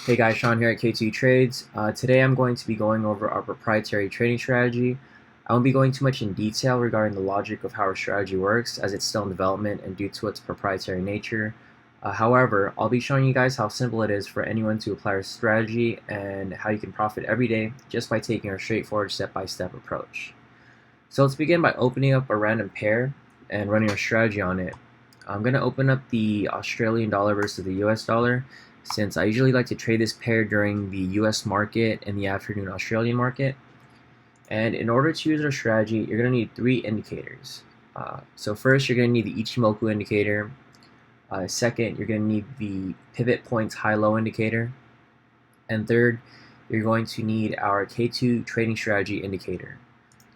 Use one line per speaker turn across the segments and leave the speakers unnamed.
Hey guys, Sean here at Kodi Trades. Today I'm going to be going over our proprietary trading strategy. I won't be going too much in detail regarding the logic of how our strategy works as it's still in development and due to its proprietary nature. However, I'll be showing you guys how simple it is for anyone to apply our strategy and how you can profit every day just by taking our straightforward step-by-step approach. So let's begin by opening up a random pair and running our strategy on it. I'm going to open up the Australian dollar versus the US dollar, since I usually like to trade this pair during the US market and the afternoon Australian market. And in order to use our strategy, you're going to need three indicators. So first, you're going to need the Ichimoku indicator. Second, you're going to need the pivot points high-low indicator. And third, you're going to need our K2 trading strategy indicator.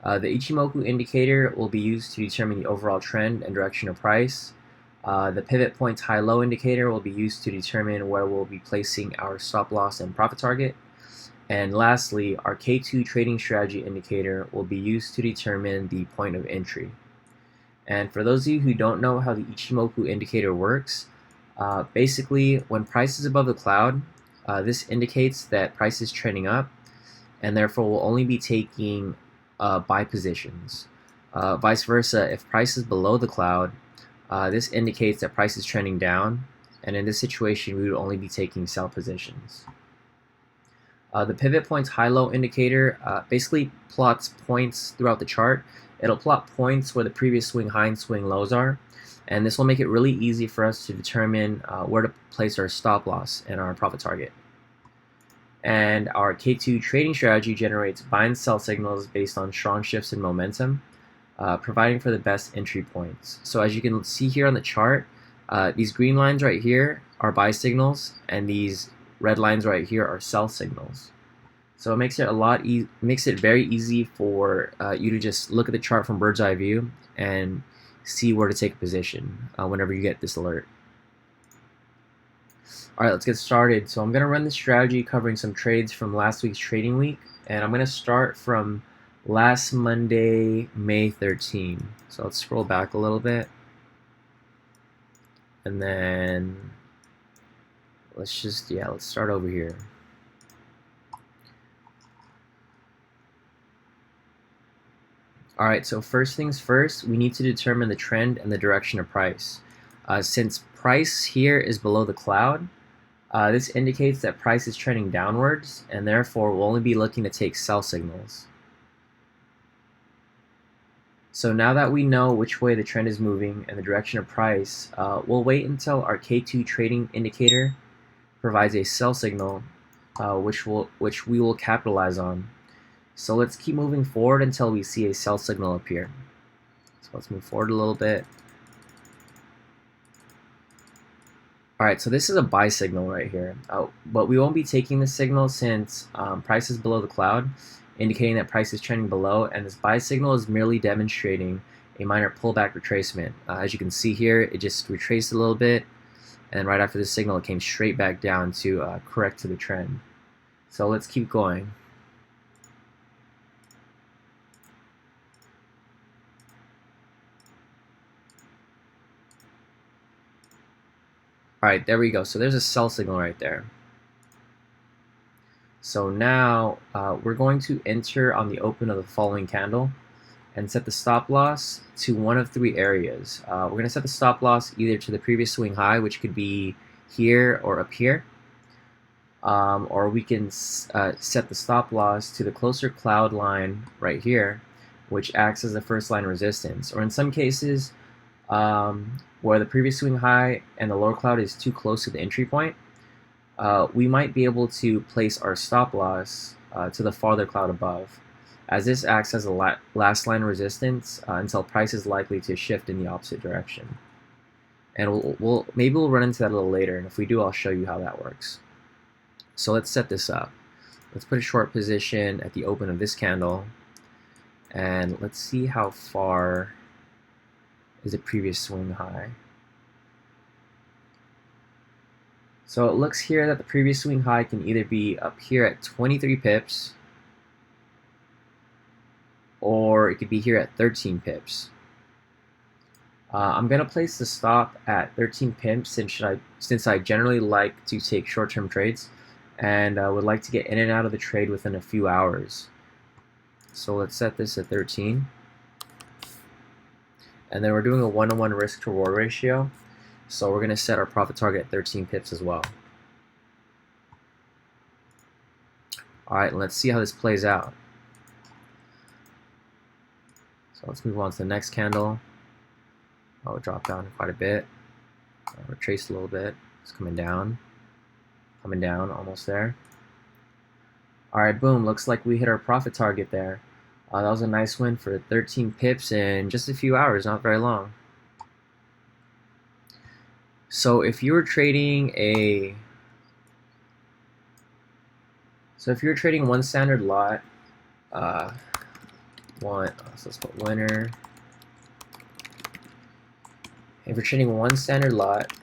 The Ichimoku indicator will be used to determine the overall trend and direction of price. The pivot points high-low indicator will be used to determine where we'll be placing our stop loss and profit target. And lastly, our K2 trading strategy indicator will be used to determine the point of entry. And for those of you who don't know how the Ichimoku indicator works, basically when price is above the cloud, this indicates that price is trending up, and therefore we'll only be taking buy positions. Vice versa, if price is below the cloud, this indicates that price is trending down, and in this situation we would only be taking sell positions. The pivot points high-low indicator basically plots points throughout the chart. It'll plot points where the previous swing high and swing lows are, and this will make it really easy for us to determine where to place our stop loss and our profit target. And our K2 trading strategy generates buy and sell signals based on strong shifts in momentum, providing for the best entry points. So as you can see here on the chart, these green lines right here are buy signals, and these red lines right here are sell signals. So it makes it very easy for you to just look at the chart from bird's eye view and see where to take a position whenever you get this alert. Alright, let's get started. So I'm going to run this strategy covering some trades from last week's trading week, and I'm going to start from last Monday, May 13. So let's scroll back a little bit, and then let's start over here. Alright, so first things first, we need to determine the trend and the direction of price. Since price here is below the cloud, this indicates that price is trending downwards, and therefore we'll only be looking to take sell signals. So now that we know which way the trend is moving and the direction of price, we'll wait until our K2 trading indicator provides a sell signal, which we will capitalize on. So let's keep moving forward until we see a sell signal appear. So let's move forward a little bit. Alright, so this is a buy signal right here, but we won't be taking this signal since price is below the cloud, indicating that price is trending below, and this buy signal is merely demonstrating a minor pullback retracement. As you can see here, it just retraced a little bit, and right after this signal it came straight back down to correct to the trend. So let's keep going. Alright, there we go. So there's a sell signal right there. So now we're going to enter on the open of the following candle and set the stop loss to one of three areas. We're going to set the stop loss either to the previous swing high, which could be here or up here, or we can set the stop loss to the closer cloud line right here, which acts as the first line resistance, or in some cases where the previous swing high and the lower cloud is too close to the entry point, we might be able to place our stop loss to the farther cloud above, as this acts as a last line resistance until price is likely to shift in the opposite direction. And maybe we'll run into that a little later, and if we do, I'll show you how that works. So let's set this up. Let's put a short position at the open of this candle, and let's see how far is the previous swing high. So it looks here that the previous swing high can either be up here at 23 pips, or it could be here at 13 pips. I'm going to place the stop at 13 pips since I generally like to take short-term trades, and would like to get in and out of the trade within a few hours. So let's set this at 13. And then we're doing a 1-to-1 risk to reward ratio. So we're going to set our profit target at 13 pips as well. Alright, let's see how this plays out. So let's move on to the next candle. Oh, it dropped down quite a bit. Retrace a little bit. It's coming down, almost there. Alright, boom, looks like we hit our profit target there. That was a nice win for 13 pips in just a few hours, not very long. So if you were trading one standard lot, so let's put winner. If you're trading one standard lot,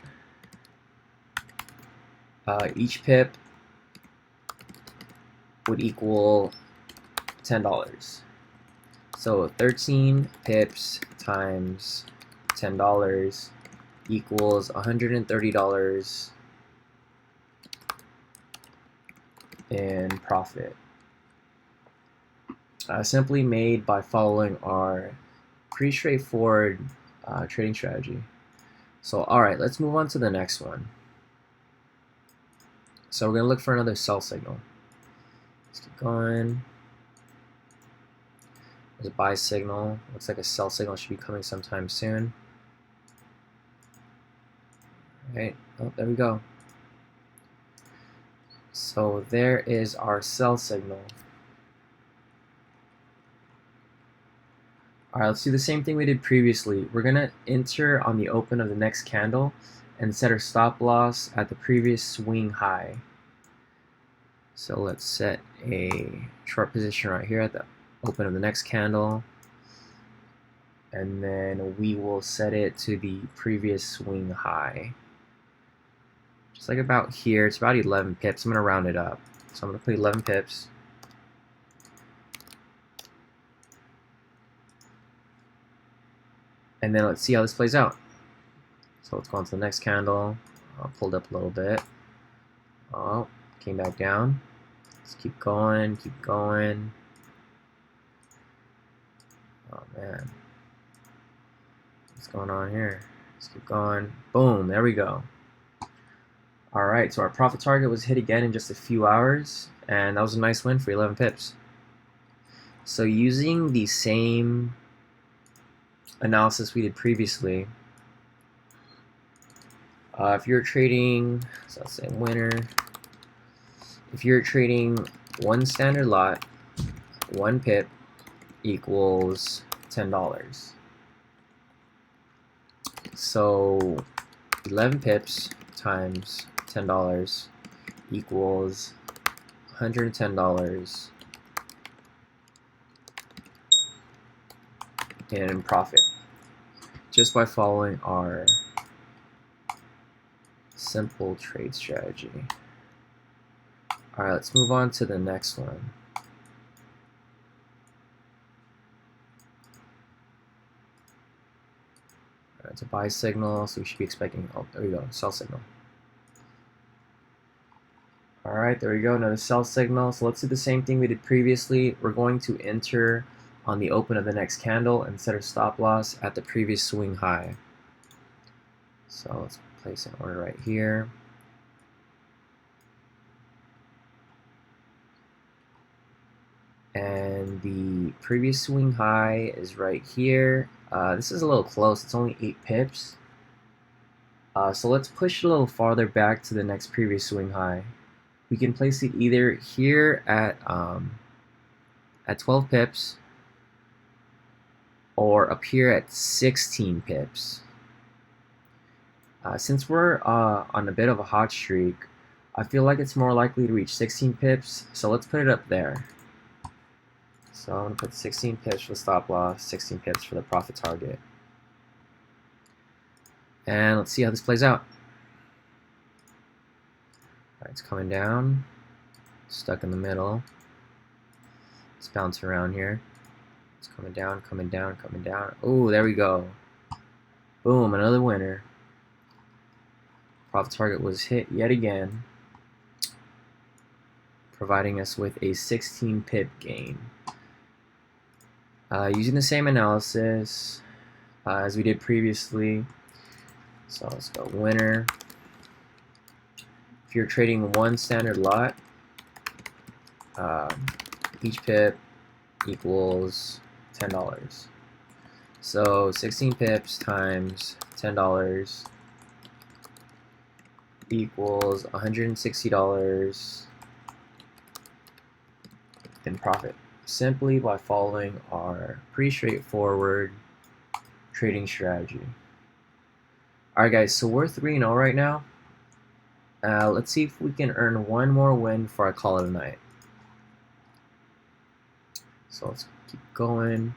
each pip would equal $10. So 13 pips times $10 equals $130 in profit. Simply made by following our pretty straightforward trading strategy. So alright, let's move on to the next one. So we're going to look for another sell signal. Let's keep going. There's a buy signal. Looks like a sell signal should be coming sometime soon. Alright, oh, there we go. So there is our sell signal. Alright, let's do the same thing we did previously. We're going to enter on the open of the next candle and set our stop loss at the previous swing high. So let's set a short position right here at the open of the next candle, and then we will set it to the previous swing high. Just like about here, it's about 11 pips. I'm going to round it up. So I'm going to put 11 pips. And then let's see how this plays out. So let's go on to the next candle. Pulled up a little bit. Oh, came back down. Let's keep going, keep going. Oh man. What's going on here? Let's keep going. Boom, there we go. Alright, so our profit target was hit again in just a few hours, and that was a nice win for 11 pips. So using the same analysis we did previously, if you're trading, so let's say winner, if you're trading one standard lot, 1 pip equals $10. So 11 pips times $10 equals $110 in profit, just by following our simple trade strategy. Alright, let's move on to the next one. Alright, it's a buy signal, so we should be expecting, oh, there we go, sell signal. Alright, there we go, another sell signal. So let's do the same thing we did previously. We're going to enter on the open of the next candle and set our stop loss at the previous swing high. So let's place an order right here. And the previous swing high is right here. This is a little close, it's only 8 pips. So let's push it a little farther back to the next previous swing high. We can place it either here at 12 pips or up here at 16 pips. Since we're on a bit of a hot streak, I feel like it's more likely to reach 16 pips, so let's put it up there. So I'm going to put 16 pips for the stop loss, 16 pips for the profit target. And let's see how this plays out. Alright, it's coming down, stuck in the middle. It's bouncing around here. It's coming down, coming down, coming down. Oh, there we go. Boom, another winner. Profit target was hit yet again. providing us with a 16 pip gain. Using the same analysis as we did previously, so let's go winner. If you're trading one standard lot, each pip equals $10. So 16 pips times $10 equals $160 in profit, simply by following our pretty straightforward trading strategy. Alright guys, so we're 3-0 right now. Let's see if we can earn one more win before I call it a night. So let's keep going.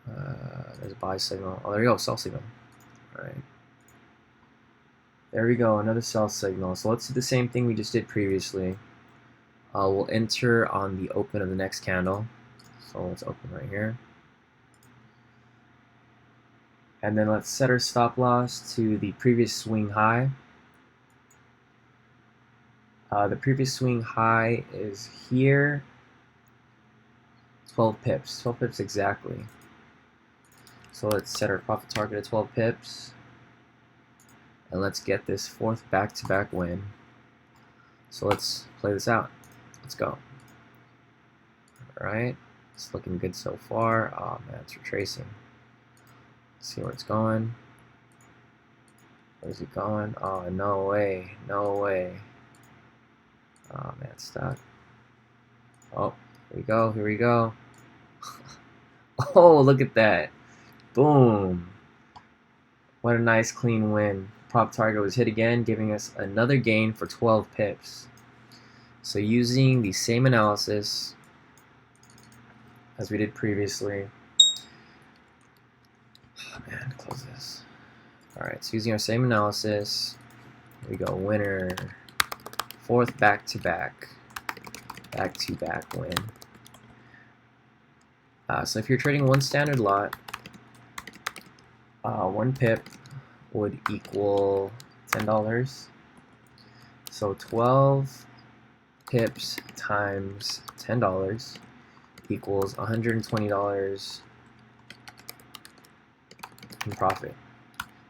There's a buy signal. Oh, there we go, sell signal. Alright. There we go, another sell signal. So let's do the same thing we just did previously. We'll enter on the open of the next candle. So let's open right here. And then let's set our stop loss to the previous swing high. The previous swing high is here. 12 pips. 12 pips exactly. So let's set our profit target at 12 pips. And let's get this fourth back-to-back win. So let's play this out. Let's go. Alright. It's looking good so far. Oh man, it's retracing. Let's see where it's going. Where's it going? Oh, no way. No way. Oh man, it's stuck. Oh, here we go. Here we go. Oh, look at that. Boom. What a nice clean win. Prop target was hit again, giving us another gain for 12 pips. So using the same analysis as we did previously. Oh man, close this. Alright, so using our same analysis, here we go, winner. Fourth back-to-back win. So if you're trading one standard lot, 1 pip would equal $10. So 12 pips times $10 equals $120 in profit.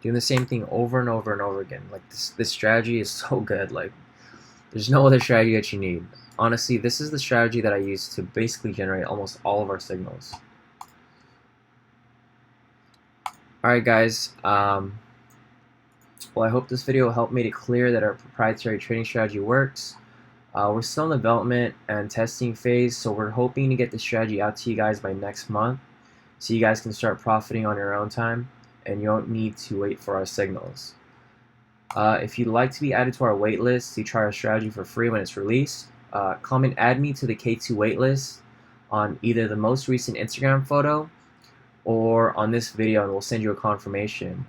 Doing the same thing over and over and over again. Like this strategy is so good. Like there's no other strategy that you need. Honestly, this is the strategy that I use to basically generate almost all of our signals. Alright guys, well, I hope this video helped make it clear that our proprietary trading strategy works. We're still in the development and testing phase, so we're hoping to get the strategy out to you guys by next month so you guys can start profiting on your own time and you don't need to wait for our signals. If you'd like to be added to our waitlist to try our strategy for free when it's released, comment add me to the K2 waitlist on either the most recent Instagram photo or on this video, and we'll send you a confirmation.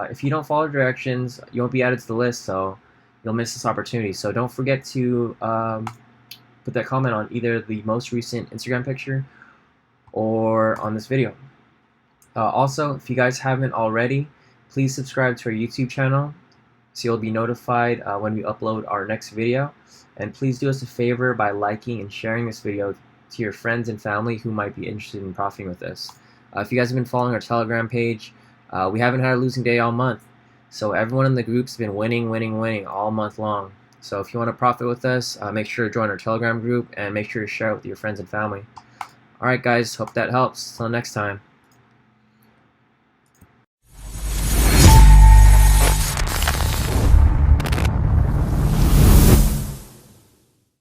If you don't follow directions, you won't be added to the list, so you'll miss this opportunity. So don't forget to put that comment on either the most recent Instagram picture or on this video. Also, if you guys haven't already, please subscribe to our YouTube channel so you'll be notified when we upload our next video. And please do us a favor by liking and sharing this video to your friends and family who might be interested in profiting with us. If you guys have been following our Telegram page, we haven't had a losing day all month. So everyone in the group's been winning all month long. So if you want to profit with us, make sure to join our Telegram group and make sure to share it with your friends and family. Alright guys, hope that helps. Till next time.